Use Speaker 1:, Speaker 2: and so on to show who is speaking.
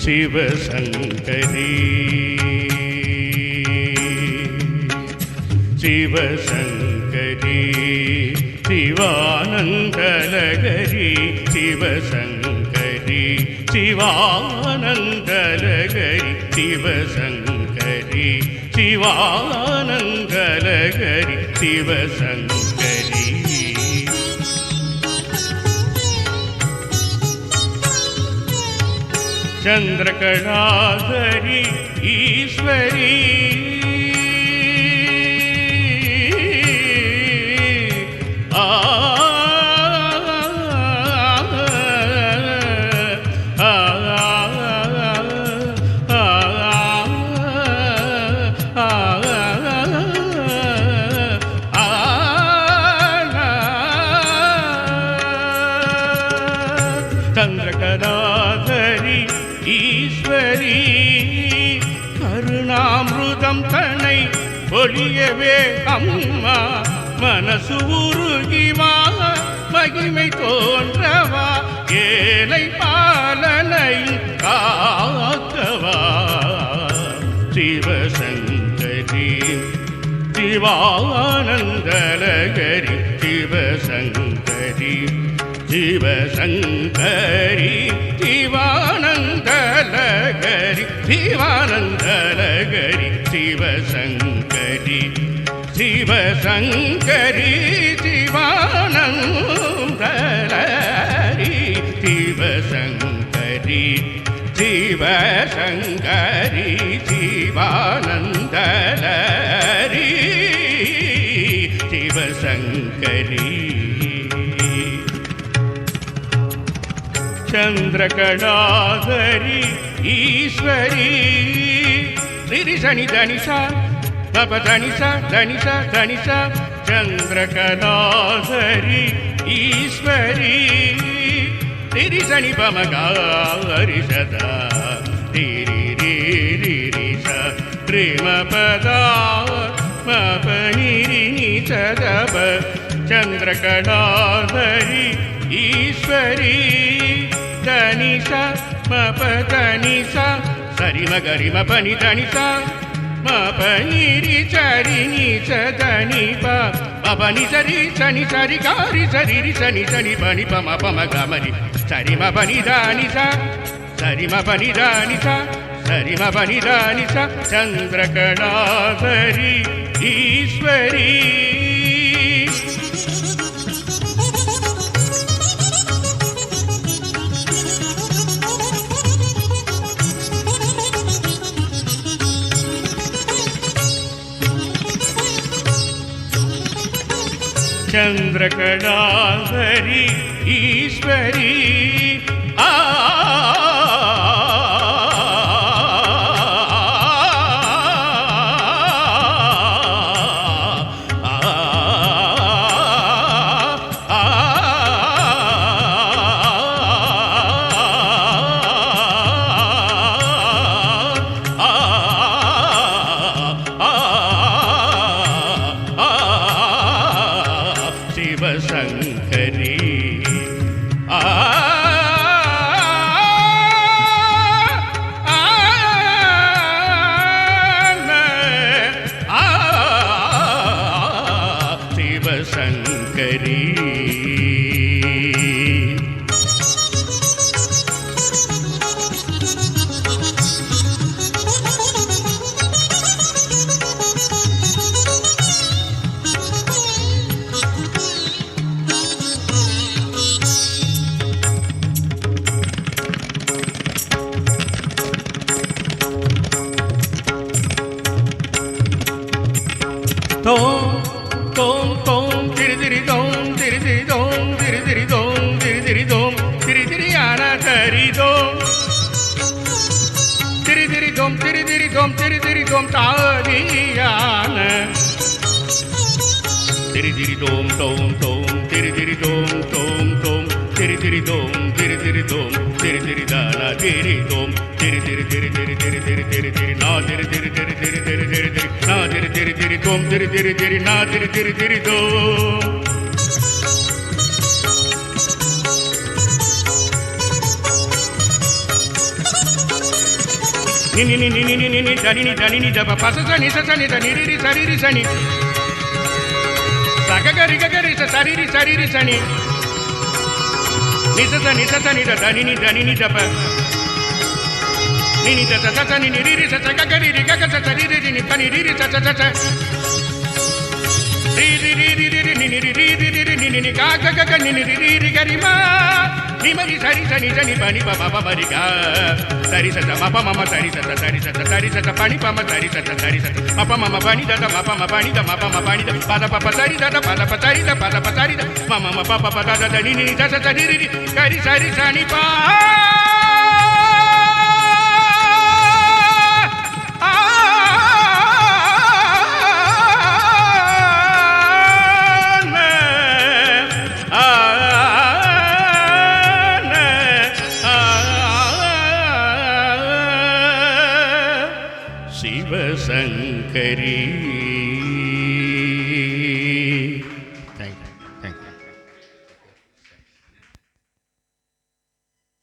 Speaker 1: சிவசங்கரி சிவசங்கரி சிவானந்தலகரி சிவசங்கரி சிவானந்தலகரி சிவசங்கரி சிவானந்தலகரி சிவசங்கரி चंद्रकलाधरी ईश्वरी चंद्रकलाधरी ஈஸ்வரி கருணாமிருதம் தன்னை பொழியவே அம்மா மனசு உருகிவா மகிமை தோன்றவா ஏழை பாலனை காக்கவா சிவசங்கரி சிவானந்தலகரி சிவசங்கரி சிவசங்கரி சிவானந்தலகரி சிவானந்தலகரி சிவசங்கரி சிவசங்கரி சிவானந்தலகரி சிவசங்கரி சிவசங்கரி சிவானந்தலகரி சிவசங்கரி चंद्रकलाधरी ईश्वरी रि शनि धनिषा पप धनिषा धनिषा धनिषा चंद्रकलाधरी ईश्वरी रि शनि पम रि सदा रि रि रि रि स प्रेम पदा मप नि नि सदप चंद्रकलाधरी ईश्वरी धनिषा मप धनिषा सरि मगरि मप नि धनिषा मप नि रि चरि नि च धनि प मप नि सरि शनि सरि गारि सरि रि शनि शनि प नि प म प म ग म रि सरि मप नि धनिषा सरि मप नि धनिषा सरि मप नि धनिषा चंद्रकलाधरी ईश्वरी चंद्रकलाधरी ईश्वरी Shivshankari Shivshankari Tom, tom, tom, diri diri dom, diri diri dom, diri diri dom, diri diri dom, diri diri ana diri dom, diri diri dom, diri diri dom, diri திரிதோம் தாதியான திரி தோம் தோம் தோம் திரி தோம் தோம் தோம் திரி தோம் திரி தானா திரி தோம் திரி நா திரி நா திரி தோம் திரி நா திரி தோம். ni da pa sa ni sa ni da ni ri sa ni sa ga ri sa sa ni ni sa ni da ni da pa ni da sa ni ri sa ga ri sa ri ni pa ni ri sa ri ga ni ga ri ma ni ma ri sa ni pa ni pa ma ri ga sari sa ma pa ma sari sa pa ni pa ma sari sa ma pa ma pa ni da ma pa ma pa ni da ma pa ma pa ni da pa da pa sari da pa da pa sari da pa da pa sari da ma pa pa da ni da sa ni ri ga ri sari sa ni pa Shivashankari